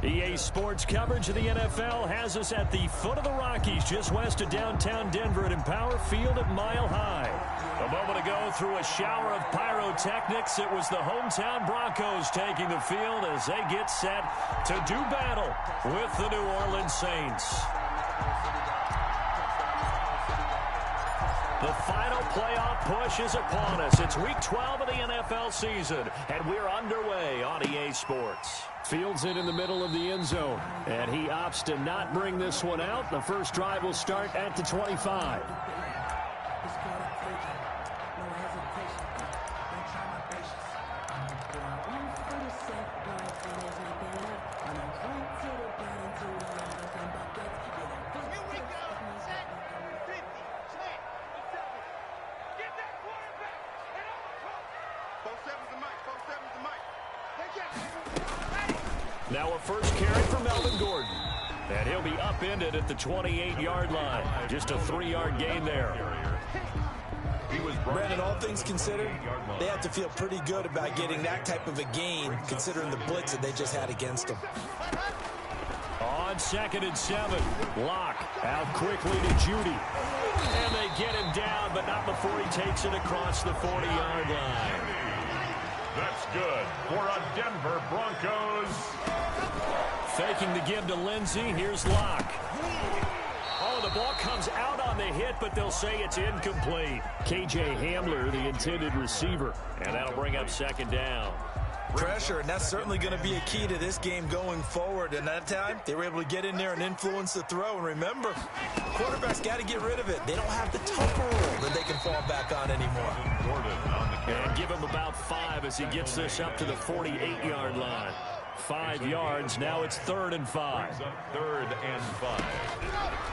EA Sports coverage of the NFL has us at the foot of the Rockies, just west of downtown Denver at Empower Field at Mile High. A moment ago, through a shower of pyrotechnics, it was the hometown Broncos taking the field as they get set to do battle with the New Orleans Saints. The final playoff push is upon us. It's Week 12 of the NFL season, and we're underway on EA Sports. Fields it in the middle of the end zone, and he opts to not bring this one out. The first drive will start at the 25. Now a first carry for Melvin Gordon. And he'll be upended at the 28-yard line. Just a 3-yard gain there. Brandon, all things considered, they have to feel pretty good about getting that type of a gain, considering the blitz that they just had against them. On 2nd and 7, Locke out quickly to Judy. And they get him down, but not before he takes it across the 40-yard line. That's good for a Denver Broncos. Faking the give to Lindsey. Here's Locke. Oh, the ball comes out on the hit, but they'll say it's incomplete. KJ Hamler, the intended receiver. And that'll bring up 2nd down. Pressure, and that's certainly going to be a key to this game going forward. And that time, they were able to get in there and influence the throw. And remember, quarterbacks got to get rid of it. They don't have the tougher rule that they can fall back on anymore. And give him about 5 as he gets this up to the 48-yard line. 5 yards. Now it's 3rd and 5. 3rd and 5.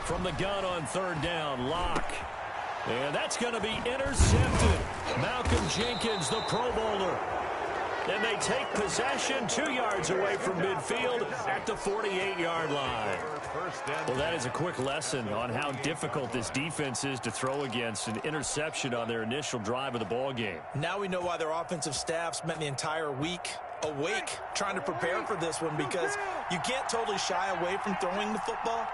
From the gun on 3rd down, Locke. And that's going to be intercepted. Malcolm Jenkins, the Pro Bowler. And they take possession 2 yards away from midfield at the 48-yard line. Well, that is a quick lesson on how difficult this defense is to throw against. An interception on their initial drive of the ball game. Now we know why their offensive staff spent the entire week awake trying to prepare for this one, because you can't totally shy away from throwing the football.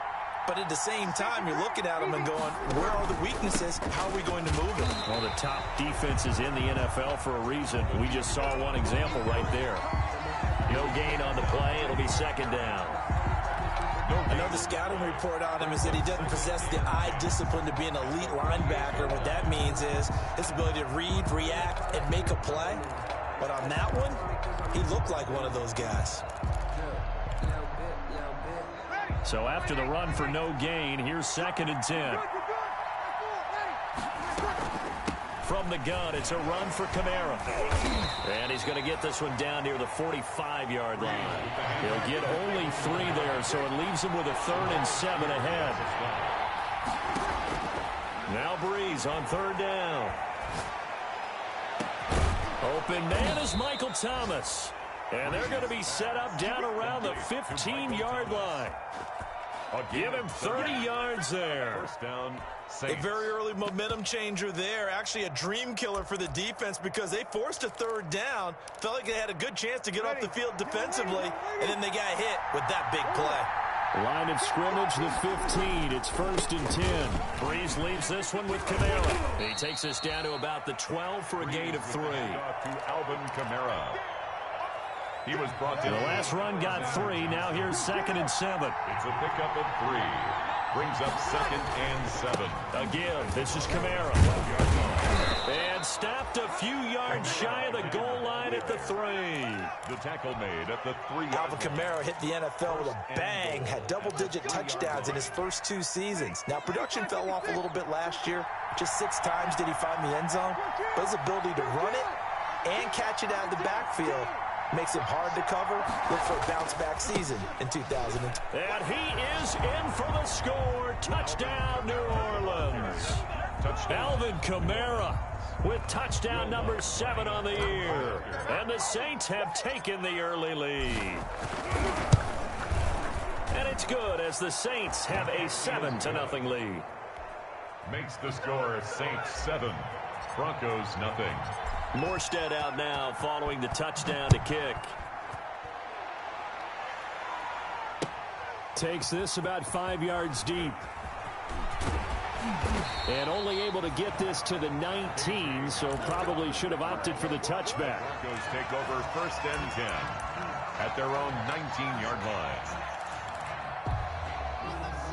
But at the same time, you're looking at them and going, where are the weaknesses? How are we going to move it? Well, the top defenses in the NFL for a reason. We just saw one example right there. No gain on the play. It'll be 2nd down. I know the scouting report on him is that he doesn't possess the eye discipline to be an elite linebacker. What that means is his ability to read, react, and make a play. But on that one, he looked like one of those guys. So after the run for no gain, here's 2nd and 10. From the gun, it's a run for Kamara. And he's going to get this one down near the 45-yard line. He'll get only 3 there, so it leaves him with a 3rd and 7 ahead. Now Breeze on 3rd down. Open man is Michael Thomas. And they're going to be set up down around the 15-yard line. I'll give him 30 yards there. First down, a very early momentum changer there. Actually a dream killer for the defense, because they forced a 3rd down. Felt like they had a good chance to get off the field defensively, and then they got hit with that big play. Line of scrimmage, the 15. It's 1st and 10. Breeze leaves this one with Kamara. He takes us down to about the 12 for a gain of 3. To Alvin Kamara. He was brought in. The last run got 3. Now here's 2nd and 7. It's a pickup of 3. Brings up 2nd and 7. Again, this is Kamara. And stopped a few yards shy of the goal line at the 3. The tackle made at the 3. Alvin Kamara hit the NFL with a bang. Had double-digit touchdowns in his first 2 seasons. Now, production fell off a little bit last year. Just 6 times did he find the end zone. But his ability to run it and catch it out of the backfield makes him hard to cover. Look for a bounce-back season in 2020. And he is in for the score. Touchdown, New Orleans. Alvin Kamara with touchdown number 7 on the year. And the Saints have taken the early lead. And it's good as the Saints have a 7-0 lead. Makes the score Saints 7, Broncos nothing. Morstead out now following the touchdown to kick. Takes this about 5 yards deep. And only able to get this to the 19, so probably should have opted for the touchback. Broncos take over 1st and 10 at their own 19-yard line.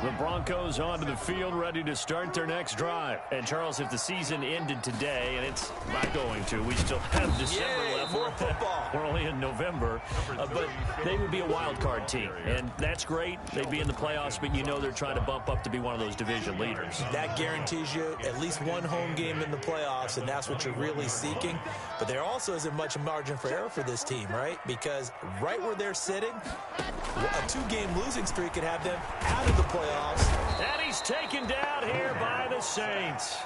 The Broncos onto the field, ready to start their next drive. And, Charles, if the season ended today, and it's not going to, we still have December left. More football. We're only in November. But they would be a wild card team. And that's great. They'd be in the playoffs, but you know they're trying to bump up to be one of those division leaders. That guarantees you at least one home game in the playoffs, and that's what you're really seeking. But there also isn't much margin for error for this team, right? Because right where they're sitting, a 2-game losing streak could have them out of the playoffs. And he's taken down here by the Saints.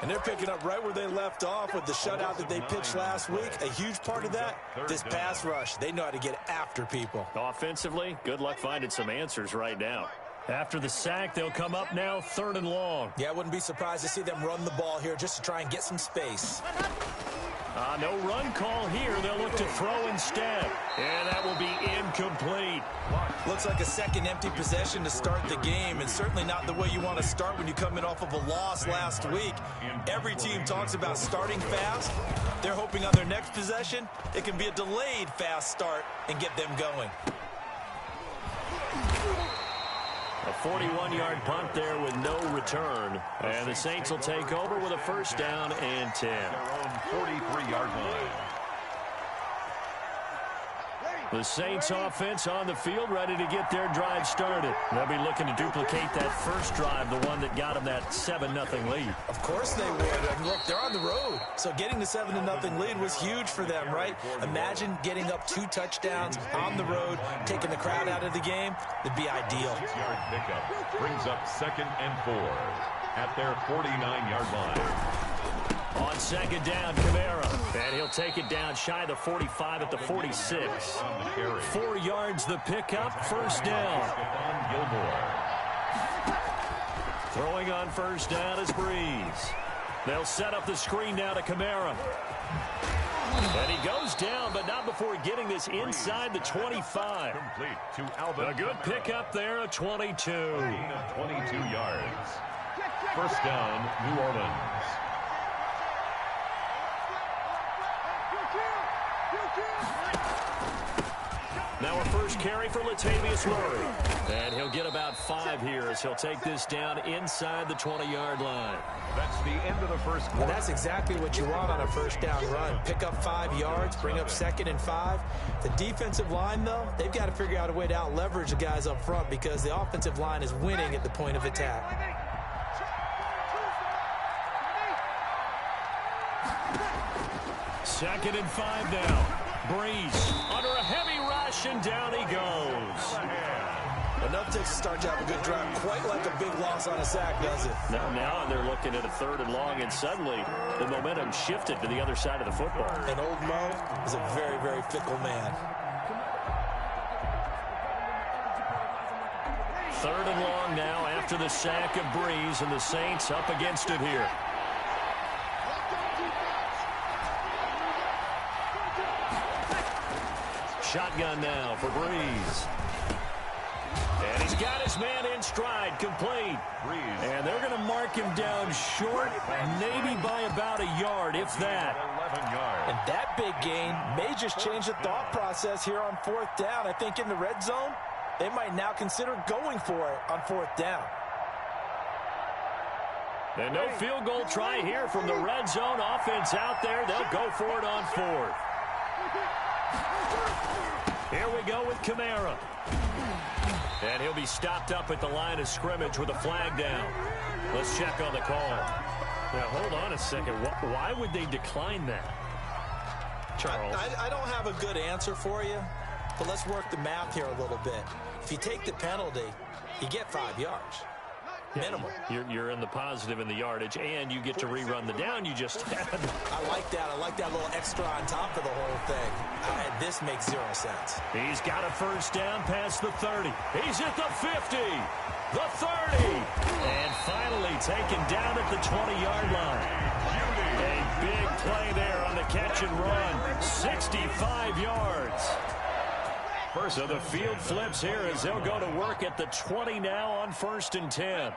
And they're picking up right where they left off with the shutout that they pitched last week. A huge part of that, this pass rush. They know how to get after people. Offensively, good luck finding some answers right now. After the sack, they'll come up now 3rd and long. Yeah, I wouldn't be surprised to see them run the ball here just to try and get some space. No run call here. They'll look to throw instead. And that will be incomplete. Looks like a second empty possession to start the game, and certainly not the way you want to start when you come in off of a loss last week. Every team talks about starting fast. They're hoping on their next possession, it can be a delayed fast start and get them going. A 41-yard punt there with no return. And the Saints will take over with a 1st down and 10. Their own 43-yard line. The Saints offense on the field, ready to get their drive started. They'll be looking to duplicate that first drive, the one that got them that 7-0 lead. Of course they would. And look, they're on the road. So getting the 7-0 lead was huge for them, right? Imagine getting up 2 touchdowns on the road, taking the crowd out of the game. That'd be ideal. 6-yard pickup brings up 2nd and 4 at their 49-yard line. On 2nd down, Kamara. And he'll take it down shy of the 45 at the 46. 4 yards the pickup, 1st down. Throwing on 1st down is Breeze. They'll set up the screen now to Kamara. And he goes down, but not before getting this inside the 25. Complete to Alvin. A good pickup there, a 22. 22 yards. 1st down, New Orleans. Now a first carry for Latavius Murray. And he'll get about 5 here as he'll take this down inside the 20-yard line. That's the end of the first quarter. And that's exactly what you want on a 1st down run. Pick up 5 yards, bring up 2nd and 5. The defensive line, though, they've got to figure out a way to out-leverage the guys up front because the offensive line is winning at the point of attack. Second and 5 now. Breeze under a heavy rush, and down he goes. Enough to start to have a good drive. Quite like a big loss on a sack, does it? Now they're looking at a 3rd and long, and suddenly the momentum shifted to the other side of the football. And old Mo is a very, very fickle man. 3rd and long now after the sack of Breeze, and the Saints up against it here. Shotgun now for Breeze. And he's got his man in stride, complete. Breeze. And they're going to mark him down short, maybe by about a yard, if that. 11 yards. And that big gain may just change the thought process here on 4th down. I think in the red zone, they might now consider going for it on 4th down. And no field goal try here from the red zone offense out there. They'll go for it on 4th. Here we go with Kamara. And he'll be stopped up at the line of scrimmage with a flag down. Let's check on the call. Now, hold on a second. Why would they decline that, Charles? I don't have a good answer for you, but let's work the math here a little bit. If you take the penalty, you get 5 yards. Minimum. You're in the positive in the yardage, and you get to rerun the down you just had. I like that. I like that little extra on top of the whole thing. This makes 0 sense. He's got a 1st down past the 30. He's at the 50, the 30, and finally taken down at the 20-yard line. A big play there on the catch and run. 65 yards. So the field flips here as they'll go to work at the 20 now on 1st and 10.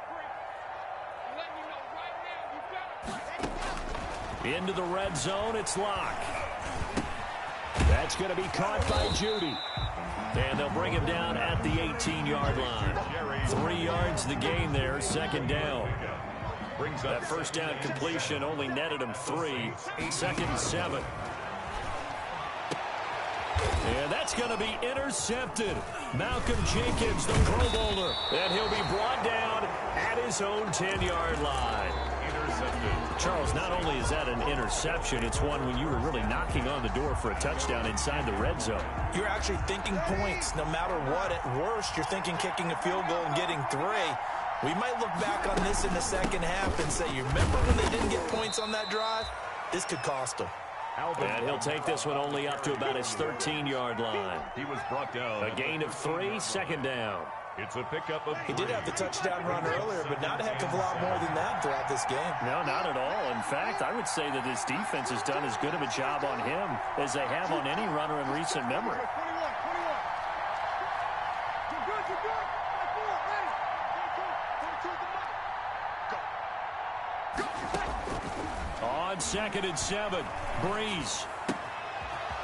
Into the red zone, it's Locke. That's going to be caught by Judy. And they'll bring him down at the 18-yard line. 3 yards the gain there, 2nd down. That first down completion only netted him 3. 2nd and 7. And that's going to be intercepted. Malcolm Jenkins, the Pro Bowler. And he'll be brought down at his own 10-yard line. Charles, not only is that an interception, it's one when you were really knocking on the door for a touchdown inside the red zone. You're actually thinking points no matter what. At worst, you're thinking kicking a field goal and getting 3. We might look back on this in the second half and say, you remember when they didn't get points on that drive? This could cost them. And he'll take this one only up to about his 13-yard line. He was brought down. A gain of 3, 2nd down. It's a pickup of 3. He did have the touchdown run earlier, but not a heck of a lot more than that throughout this game. No, not at all. In fact, I would say that this defense has done as good of a job on him as they have on any runner in recent memory. On 2nd and 7, Breeze.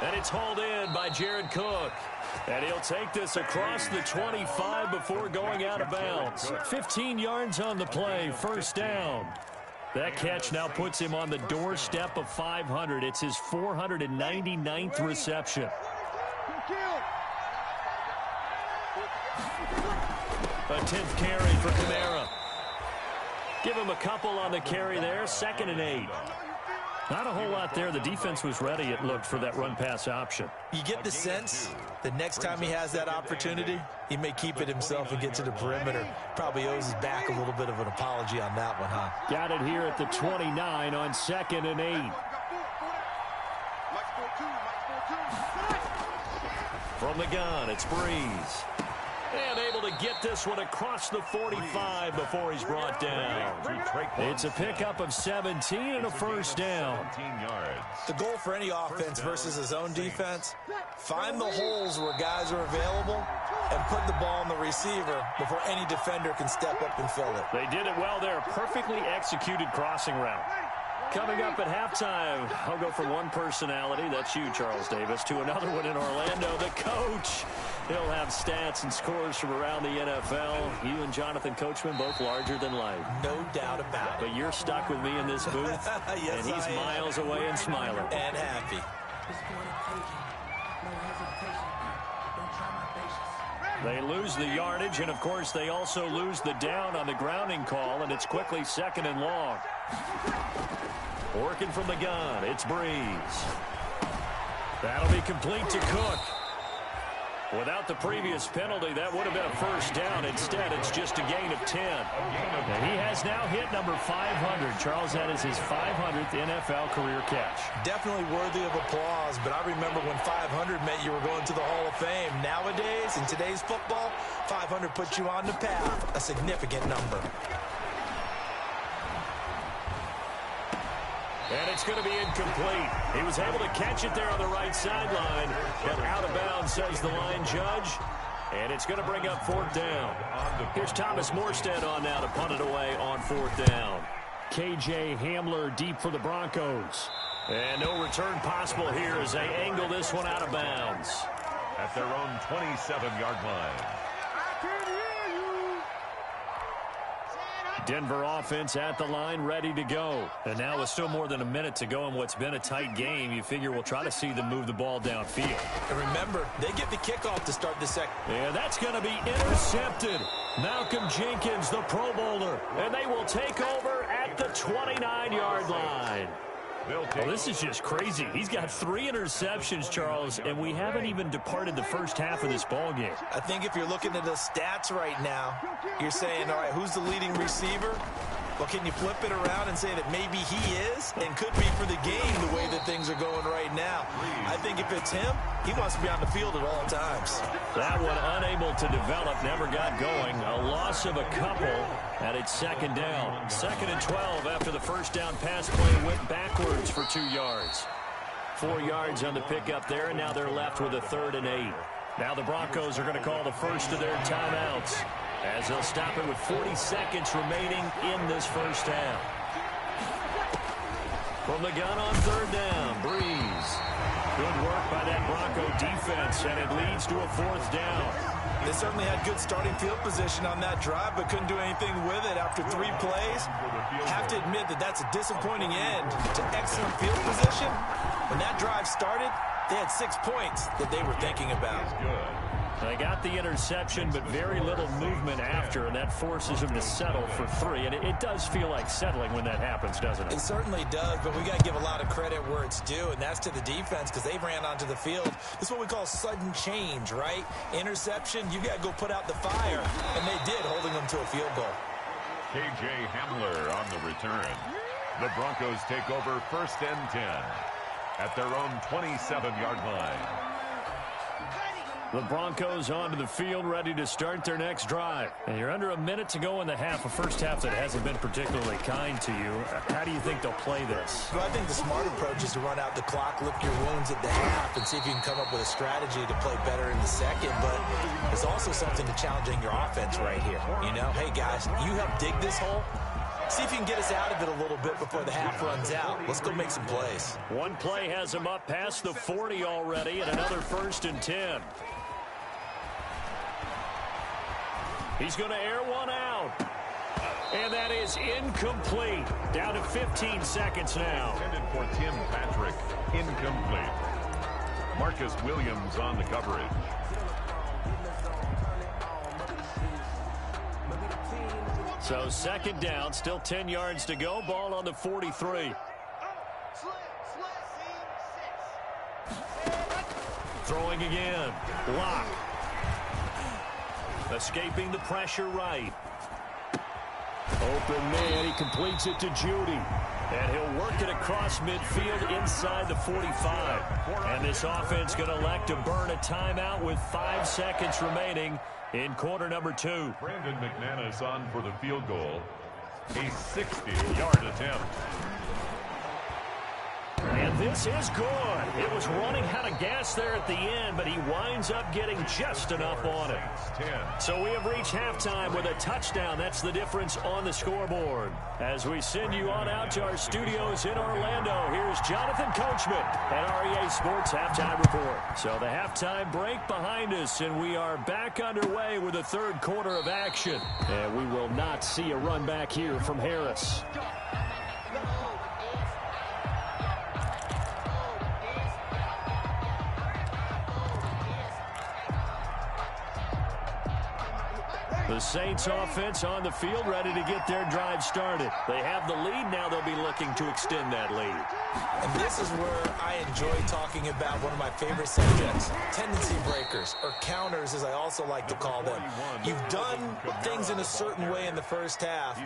And it's hauled in by Jared Cook. And he'll take this across the 25 before going out of bounds. 15 yards on the play, 1st down. That catch now puts him on the doorstep of 500. It's his 499th reception. A 10th carry for Kamara. Give him a couple on the carry there, 2nd and 8. Not a whole lot there. The defense was ready, it looked, for that run-pass option. You get the sense that next time he has that opportunity, he may keep it himself and get to the perimeter. Probably owes his back a little bit of an apology on that one, huh? Got it here at the 29 on 2nd and 8. From the gun, it's Breeze. And able to get this one across the 45 before he's brought down. It's a pickup of 17 and a 1st down. The goal for any offense versus his own defense, find the holes where guys are available and put the ball on the receiver before any defender can step up and fill it. They did it well there. Perfectly executed crossing route. Coming up at halftime, I'll go from one personality, that's you, Charles Davis, to another one in Orlando, the coach. He'll have stats and scores from around the NFL. You and Jonathan Coachman, both larger than life. No doubt about it. But you're stuck with me in this booth, yes, and he's miles away and smiling. And happy. They lose the yardage, and, of course, they also lose the down on the grounding call, and it's quickly 2nd and long. Working from the gun, it's Breeze. That'll be complete to Cook. Without the previous penalty, that would have been a 1st down. Instead, it's just a gain of 10. And he has now hit number 500. Charles, that is his 500th NFL career catch. Definitely worthy of applause, but I remember when 500 meant you were going to the Hall of Fame. Nowadays, in today's football, 500 puts you on the path, a significant number. And it's going to be incomplete. He was able to catch it there on the right sideline, but out of bounds, says the line judge. And it's going to bring up 4th down. Here's Thomas Morstead on now to punt it away on 4th down. KJ Hamler deep for the Broncos. And no return possible here as they angle this one out of bounds. At their own 27-yard line. Denver offense at the line, ready to go. And now with still more than a minute to go in what's been a tight game, you figure we'll try to see them move the ball downfield. And remember, they get the kickoff to start the second. And that's going to be intercepted. Malcolm Jenkins, the Pro Bowler. And they will take over at the 29-yard line. Well, this is just crazy. He's got 3 interceptions, Charles, and we haven't even departed the first half of this ball game. I think if you're looking at the stats right now, you're saying, all right, who's the leading receiver? Well, can you flip it around and say that maybe he is and could be for the game the way that things are going right now? I think if it's him, he wants to be on the field at all times. That one unable to develop, never got going. A loss of a couple, and it's 2nd down. 2nd and 12 after the first down pass play went backwards for 2 yards. 4 yards on the pickup there, and now they're left with a 3rd and 8. Now the Broncos are going to call the first of their timeouts as they'll stop it with 40 seconds remaining in this first half. From the gun on third down, Breeze. Good work by that Bronco defense, and it leads to a fourth down. They certainly had good starting field position on that drive, but couldn't do anything with it after 3 plays. Have to admit that that's a disappointing end to excellent field position. When that drive started, they had 6 points that they were thinking about. They got the interception, but very little movement after, and that forces them to settle for 3. And it does feel like settling when that happens, doesn't it? It certainly does, but we got to give a lot of credit where it's due, and that's to the defense because they ran onto the field. This is what we call sudden change, right? Interception, you got to go put out the fire, and they did, holding them to a field goal. K.J. Hamler on the return. The Broncos take over 1st and 10 at their own 27-yard line. The Broncos onto the field, ready to start their next drive. And you're under a minute to go in the half, a first half that hasn't been particularly kind to you. How do you think they'll play this? Well, I think the smart approach is to run out the clock, lick your wounds at the half, and see if you can come up with a strategy to play better in the second. But there's also something to challenging your offense right here. You know, hey, guys, you help dig this hole. See if you can get us out of it a little bit before the half runs out. Let's go make some plays. One play has him up past the 40 already, and another 1st and 10. He's going to air one out. And that is incomplete. Down to 15 seconds now. Intended for Tim Patrick. Incomplete. Marcus Williams on the coverage. So 2nd down, still 10 yards to go. Ball on the 43. Throwing again. Lock. Escaping the pressure right. Open man. He completes it to Judy. And he'll work it across midfield inside the 45. And this offense going to elect to burn a timeout with 5 seconds remaining in quarter number 2. Brandon McManus on for the field goal. A 60-yard attempt. And this is good. It was running out of gas there at the end, but he winds up getting just enough on it. So we have reached halftime with a touchdown. That's the difference on the scoreboard. As we send you on out to our studios in Orlando, here's Jonathan Coachman at REA Sports Halftime Report. So the halftime break behind us, and we are back underway with the 3rd quarter of action. And we will not see a run back here from Harris. The Saints offense on the field, ready to get their drive started. They have the lead. Now they'll be looking to extend that lead. And this is where I enjoy talking about one of my favorite subjects, tendency breakers, or counters as I also like to call them. You've done things in a certain way in the first half,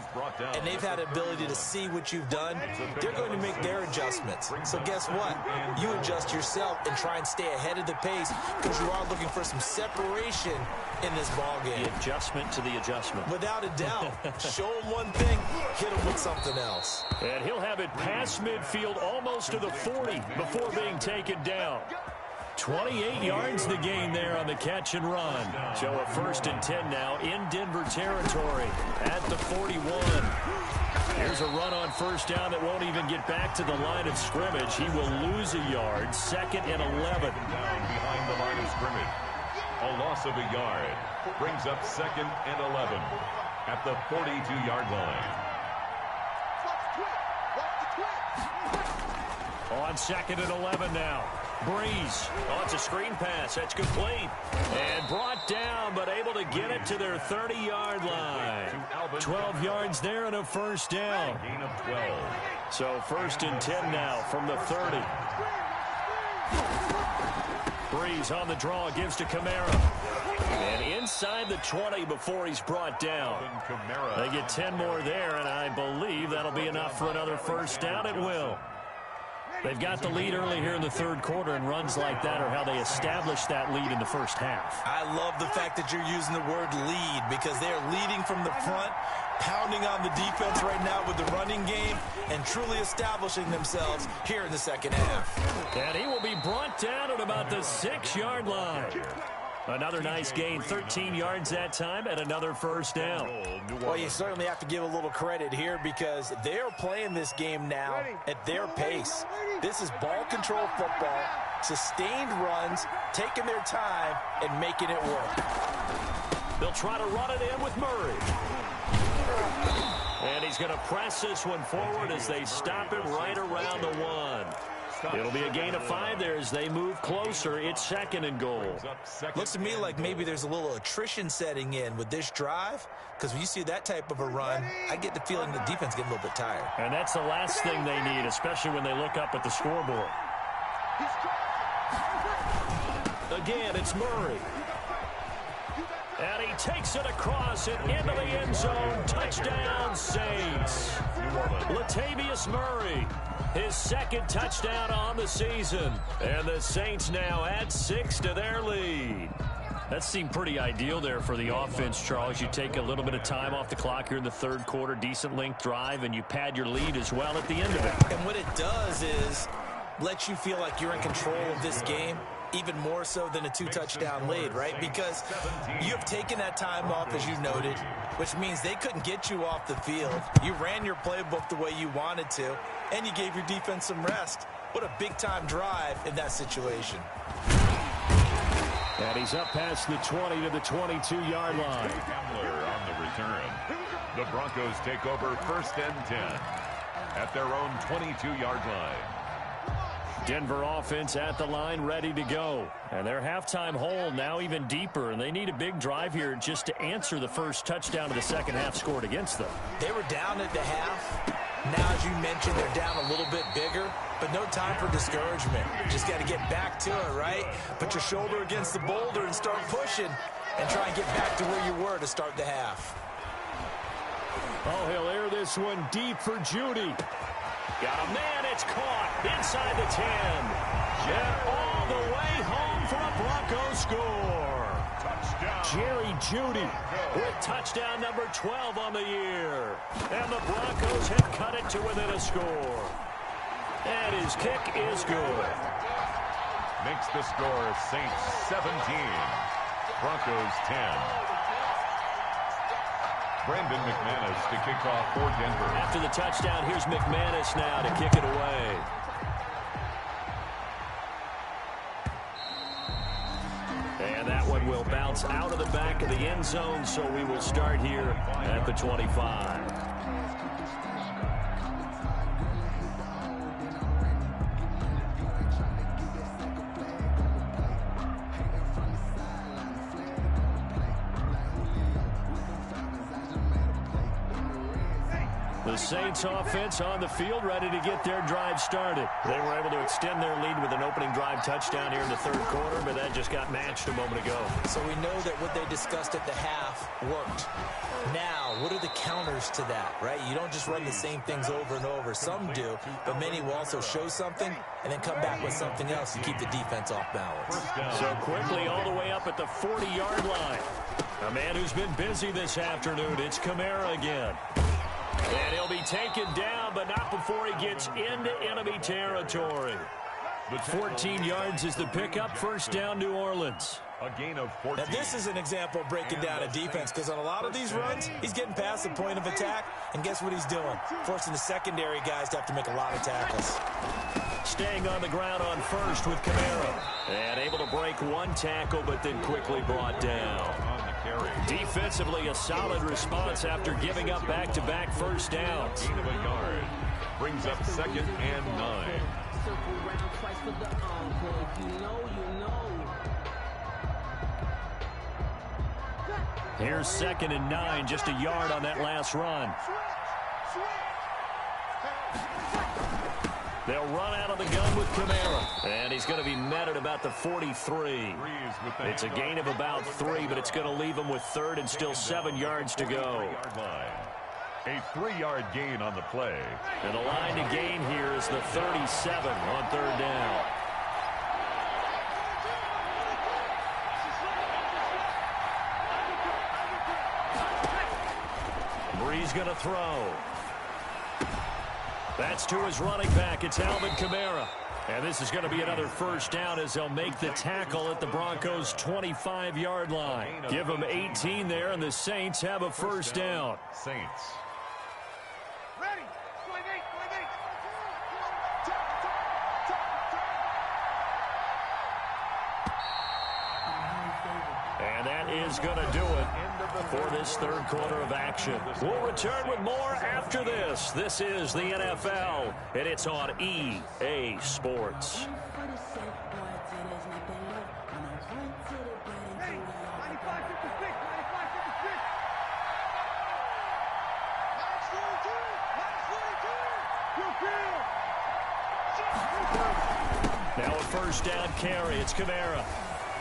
and they've had the ability to see what you've done. They're going to make their adjustments. So guess what? You adjust yourself and try and stay ahead of the pace because you are looking for some separation in this ball game. The adjustment to the adjustment. Without a doubt. Show him one thing, hit him with something else. And he'll have it past midfield almost to the 40 before being taken down. 28 yards the gain there on the catch and run. So a 1st and 10 now in Denver territory at the 41. Here's a run on 1st down that won't even get back to the line of scrimmage. He will lose a yard. 2nd and 11. Down behind the line of scrimmage. A loss of a yard brings up 2nd and 11 at the 42-yard line. On 2nd and 11 now. Breeze. Oh, it's a screen pass. That's complete. And brought down, but able to get it to their 30-yard line. 12 yards there and a 1st down. Gain of 12. So 1st and 10 now from the 30. Breeze on the draw, gives to Kamara. And inside the 20 before he's brought down. They get 10 more there, and I believe that'll be enough for another 1st down. It will. They've got the lead early here in the 3rd quarter, and runs like that are how they establish that lead in the first half. I love the fact that you're using the word lead because they're leading from the front, pounding on the defense right now with the running game, and truly establishing themselves here in the 2nd half. And he will be brought down at about the 6-yard line. Another nice gain, 13 yards that time, and another first down. Well, you certainly have to give a little credit here because they're playing this game now at their pace. This is ball control football, sustained runs, taking their time, and making it work. They'll try to run it in with Murray. And he's going to press this one forward as they stop him right around the 1. It'll be a gain of 5 there as they move closer. It's 2nd and goal. Looks to me like maybe there's a little attrition setting in with this drive, because when you see that type of a run, I get the feeling the defense getting a little bit tired. And that's the last thing they need, especially when they look up at the scoreboard. Again, it's Murray. And he takes it across and into the end zone. Touchdown, Saints. Latavius Murray, his 2nd touchdown on the season. And the Saints now add 6 to their lead. That seemed pretty ideal there for the offense, Charles. You take a little bit of time off the clock here in the 3rd quarter, decent length drive, and you pad your lead as well at the end of it. And what it does is let you feel like you're in control of this game, even more so than a 2-touchdown lead, right? Because you have taken that time off, as you noted, which means they couldn't get you off the field. You ran your playbook the way you wanted to, and you gave your defense some rest. What a big-time drive in that situation. And he's up past the 20 to the 22-yard line. Hamler on the return. The Broncos take over 1st and 10 at their own 22-yard line. Denver offense at the line, ready to go. And their halftime hole now even deeper, and they need a big drive here just to answer the first touchdown of the second half scored against them. They were down at the half. Now, as you mentioned, they're down a little bit bigger, but no time for discouragement. Just got to get back to it, right? Put your shoulder against the boulder and start pushing and try and get back to where you were to start the half. Oh, he'll air this one deep for Judy. Got a man, it's caught inside the 10. And all the way home for a Broncos score. Touchdown. Jerry Judy with touchdown number 12 on the year. And the Broncos have cut it to within a score. And his kick is good. Makes the score Saints 17, Broncos 10. Brandon McManus to kick off for Denver. After the touchdown, here's McManus now to kick it away. And that one will bounce out of the back of the end zone, so we will start here at the 25. The Saints offense on the field ready to get their drive started. They were able to extend their lead with an opening drive touchdown here in the 3rd quarter, but that just got matched a moment ago. So we know that what they discussed at the half worked. Now, what are the counters to that, right? You don't just run the same things over and over. Some do, but many will also show something and then come back with something else to keep the defense off balance. So quickly all the way up at the 40-yard line. A man who's been busy this afternoon, it's Kamara again. And he'll be taken down, but not before he gets into enemy territory. 14 yards is the pickup. 1st down, New Orleans. A gain of 14. Now, this is an example of breaking down a defense, because on a lot of these runs, he's getting past the point of attack, and guess what he's doing? Forcing the secondary guys to have to make a lot of tackles. Staying on the ground on 1st with Kamara. And able to break one tackle, but then quickly brought down. Defensively, a solid response after giving up back-to-back first downs. Gain of a yard. Brings up 2nd and 9. Here's 2nd and 9, just a yard on that last run. They'll run out of the gun with Kamara. And he's going to be met at about the 43. It's a gain of about 3, but it's going to leave him with 3rd and still 7 yards to go. A 3-yard gain on the play. And the line to gain here is the 37 on 3rd down. Bree's going to throw. That's to his running back. It's Alvin Kamara. And this is going to be another first down as they'll make the tackle at the Broncos' 25-yard line. Give them 18 there, and the Saints have a first down. Saints. Ready. And that is going to do it for this third quarter of action. We'll return with more after this. This is the NFL, and it's on EA Sports. Now a first down carry. It's Kamara.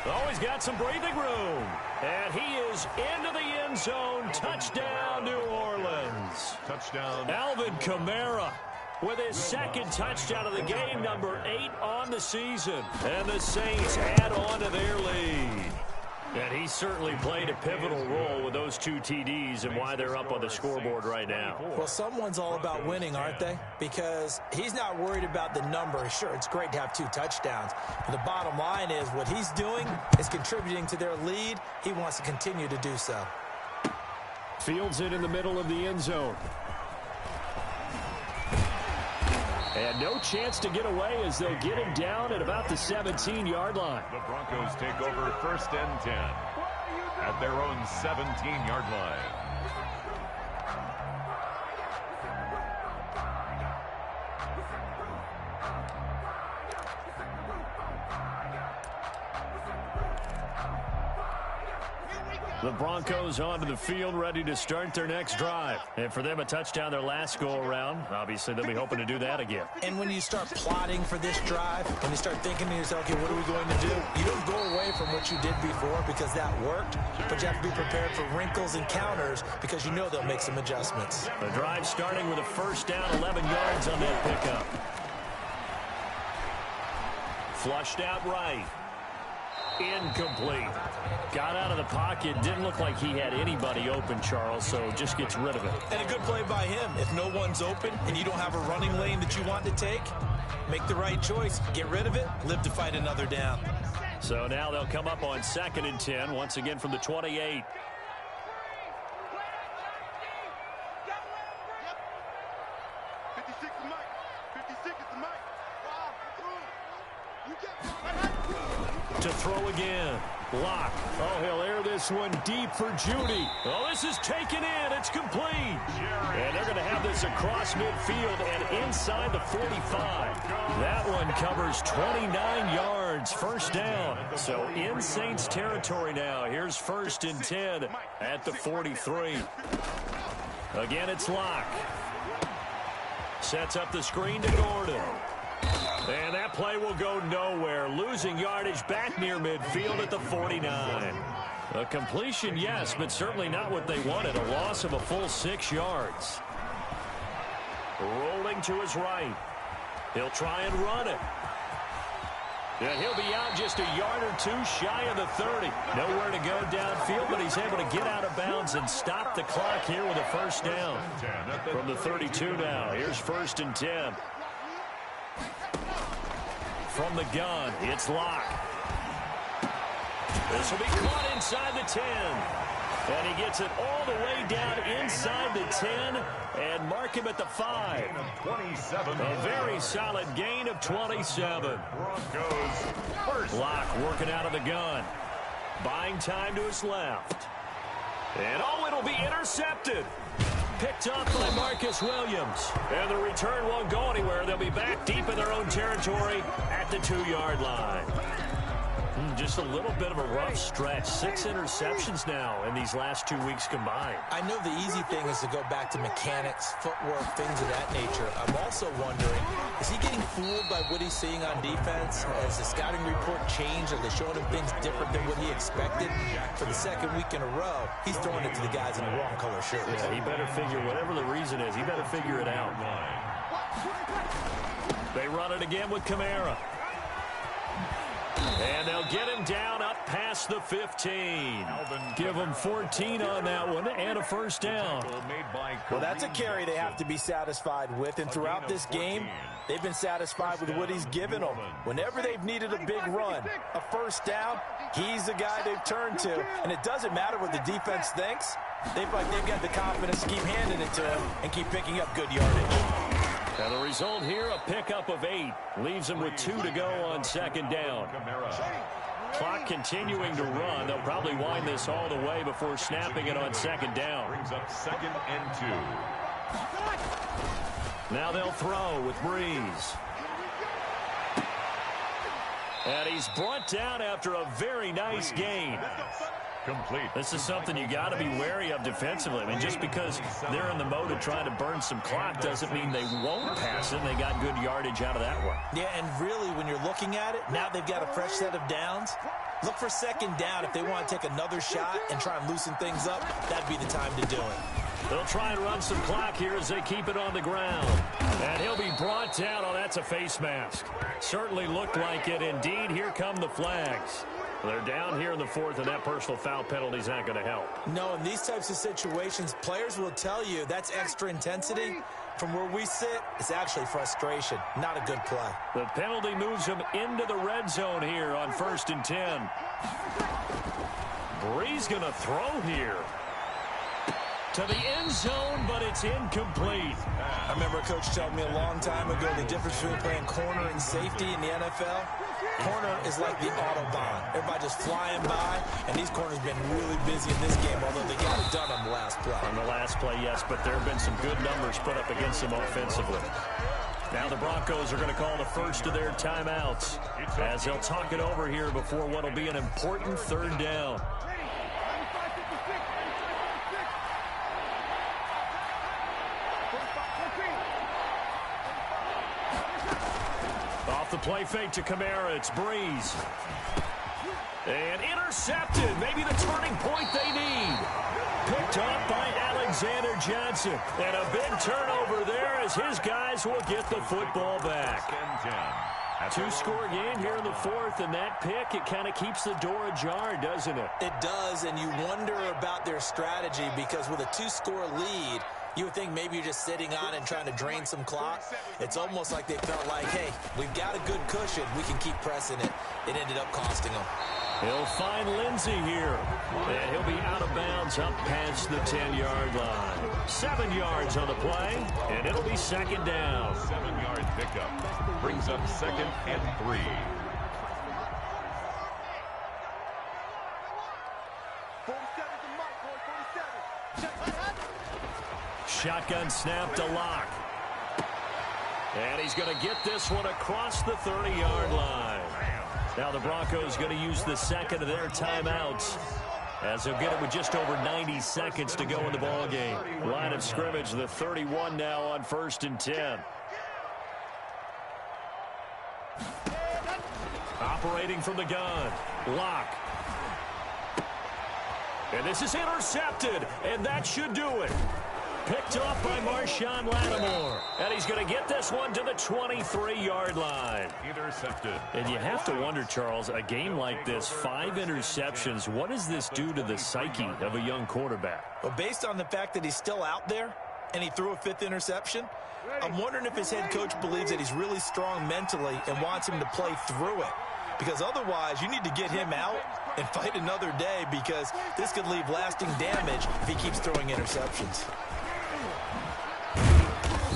Oh, he's got some breathing room. And he is into the end zone. Touchdown, New Orleans. Touchdown. Alvin Kamara with his second touchdown of the game, number 8 on the season. And the Saints add on to their lead. And he certainly played a pivotal role with those 2 TDs and why they're up on the scoreboard right now. Well, someone's all about winning, aren't they? Because he's not worried about the number. Sure, it's great to have 2 touchdowns. But the bottom line is what he's doing is contributing to their lead. He wants to continue to do so. Fields it in the middle of the end zone. And no chance to get away as they'll get him down at about the 17-yard line. The Broncos take over first and 10 at their own 17-yard line. The Broncos onto the field, ready to start their next drive. And for them, a touchdown their last go-around. Obviously, they'll be hoping to do that again. And when you start plotting for this drive, when you start thinking to yourself, okay, what are we going to do? You don't go away from what you did before because that worked, but you have to be prepared for wrinkles and counters because you know they'll make some adjustments. The drive starting with a first down, 11 yards on that pickup. Flushed out right. Incomplete. Got out of the pocket. Didn't look like he had anybody open, Charles, so just gets rid of it. And a good play by him. If no one's open and you don't have a running lane that you want to take, make the right choice. Get rid of it. Live to fight another down. So now they'll come up on 2nd and 10, once again from the 28. To throw again. Lock. Oh, he'll air this one deep for Judy. Oh, this is taken in. It's complete. And they're going to have this across midfield and inside the 45. That one covers 29 yards. First down. So in Saints territory now. Here's 1st and 10 at the 43. Again, it's Lock. Sets up the screen to Gordon. And that play will go nowhere. Losing yardage back near midfield at the 49. A completion, yes, but certainly not what they wanted. A loss of a full 6 yards. Rolling to his right. He'll try and run it. And he'll be out just a yard or 2 shy of the 30. Nowhere to go downfield, but he's able to get out of bounds and stop the clock here with a first down. From the 32 now. Here's 1st and 10. From the gun, it's Lock. This will be caught inside the 10. And he gets it all the way down inside the 10 and mark him at the 5. 27. A very solid gain of 27. Broncos first. Lock working out of the gun. Buying time to his left. And oh, it'll be intercepted. Picked up by Marcus Williams. And the return won't go anywhere. They'll be back deep in their own territory at the 2-yard line. Just a little bit of a rough stretch. 6 interceptions now in these last 2 weeks combined. I know the easy thing is to go back to mechanics, footwork, things of that nature. I'm also wondering, is he getting fooled by what he's seeing on defense? Has the scouting report changed? Are they showing him things different than what he expected? For the 2nd week in a row, he's throwing it to the guys in the wrong color shirts. Yeah, he better figure, whatever the reason is, he better figure it out. They run it again with Kamara. And they'll get him down up past the 15. Give him 14 on that one and a first down. Well, that's a carry they have to be satisfied with, and throughout this game, they've been satisfied with what he's given them. Whenever they've needed a big run, a first down, he's the guy they've turned to, and it doesn't matter what the defense thinks. They feel like they've got the confidence to keep handing it to him and keep picking up good yardage. And the result here, a pickup of 8. Leaves them with 2 to go on second down. Clock continuing to run. They'll probably wind this all the way before snapping it on second down. Brings up 2nd and 2. Now they'll throw with Breeze. And he's brought down after a very nice gain. Complete. This is something you got to be wary of defensively. I mean, just because they're in the mode of trying to burn some clock doesn't mean they won't pass it. They got good yardage out of that one. Yeah, and really, when you're looking at it, now they've got a fresh set of downs. Look for second down if they want to take another shot and try and loosen things up. That'd be the time to do it. They'll try and run some clock here as they keep it on the ground. And he'll be brought down. Oh, that's a face mask. Certainly looked like it. Indeed, here come the flags. They're down here in the 4th, and that personal foul penalty is not going to help. No, in these types of situations, players will tell you that's extra intensity. From where we sit, it's actually frustration. Not a good play. The penalty moves him into the red zone here on 1st and 10. Breeze going to throw here to the end zone, but it's incomplete. I remember a coach telling me a long time ago the difference between playing corner and safety in the NFL. Corner is like the Autobahn. Everybody just flying by, and these corners have been really busy in this game, although they got it done on the last play. On the last play, yes, but there have been some good numbers put up against them offensively. Now the Broncos are going to call the first of their timeouts as they'll talk it over here before what will be an important 3rd down. Off the play fake to Kamara, it's Breeze. And intercepted, maybe the turning point they need. Picked up by Alexander Johnson. And a big turnover there as his guys will get the football back. 2-score game here in the 4th, and that pick, it kind of keeps the door ajar, doesn't it? It does, and you wonder about their strategy because with a 2-score lead, you would think maybe you're just sitting on and trying to drain some clock. It's almost like they felt like, hey, we've got a good cushion. We can keep pressing it. It ended up costing them. He'll find Lindsey here. And he'll be out of bounds up past the 10-yard line. 7 yards on the play, and it'll be 2nd down. 7-yard pickup. Brings up 2nd and 3. Shotgun snap to Locke. And he's going to get this one across the 30-yard line. Now the Broncos going to use the 2nd of their timeouts as they'll get it with just over 90 seconds to go in the ballgame. Line of scrimmage, the 31 now on 1st and 10. Operating from the gun, Locke. And this is intercepted, and that should do it. Picked up by Marshawn Lattimore. And he's going to get this one to the 23-yard line. Intercepted. And you have to wonder, Charles, a game like this, 5 interceptions, what does this do to the psyche of a young quarterback? Well, based on the fact that he's still out there and he threw a 5th interception, I'm wondering if his head coach believes that he's really strong mentally and wants him to play through it. Because otherwise, you need to get him out and fight another day because this could leave lasting damage if he keeps throwing interceptions.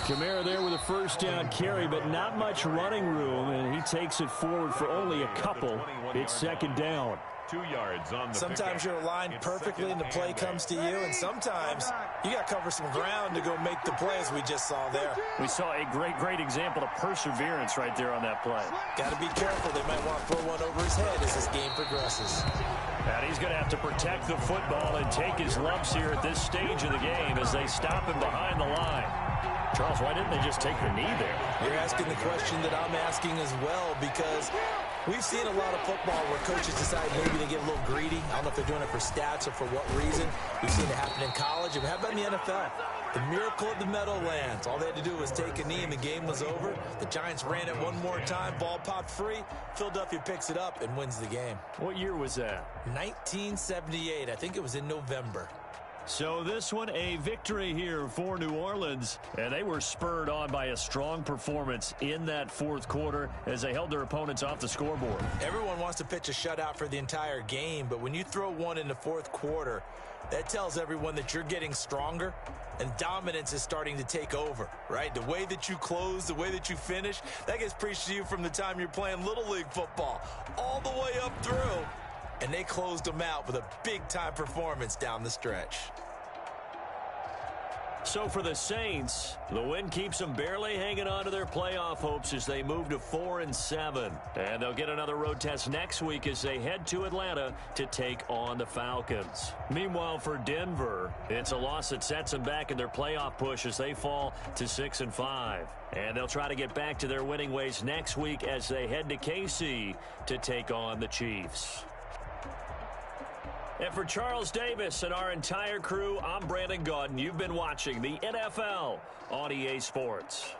Kamara there with a 1st down carry, but not much running room, and he takes it forward for only a couple. It's 2nd down. 2 yards on the Sometimes you're aligned perfectly and the play comes to you, and sometimes you got to cover some ground to go make the play as we just saw there. We saw a great example of perseverance right there on that play. Got to be careful. They might want to throw one over his head as this game progresses. And he's going to have to protect the football and take his lumps here at this stage of the game as they stop him behind the line. Charles, why didn't they just take the knee there? You're asking the question that I'm asking as well, because we've seen a lot of football where coaches decide maybe they get a little greedy. I don't know if they're doing it for stats or for what reason. We've seen it happen in college. But how about in the NFL? The miracle of the Meadowlands. All they had to do was take a knee and the game was over. The Giants ran it one more time. Ball popped free. Philadelphia picks it up and wins the game. What year was that? 1978. I think it was in November. So this one, a victory here for New Orleans. And they were spurred on by a strong performance in that fourth quarter as they held their opponents off the scoreboard. Everyone wants to pitch a shutout for the entire game, but when you throw one in the fourth quarter, that tells everyone that you're getting stronger and dominance is starting to take over, right? The way that you close, the way that you finish, that gets preached to you from the time you're playing Little League football all the way up through. And they closed them out with a big-time performance down the stretch. So for the Saints, the win keeps them barely hanging on to their playoff hopes as they move to 4-7. And they'll get another road test next week as they head to Atlanta to take on the Falcons. Meanwhile, for Denver, it's a loss that sets them back in their playoff push as they fall to 6-5. And they'll try to get back to their winning ways next week as they head to KC to take on the Chiefs. And for Charles Davis and our entire crew, I'm Brandon Gaudin. You've been watching the NFL on EA Sports.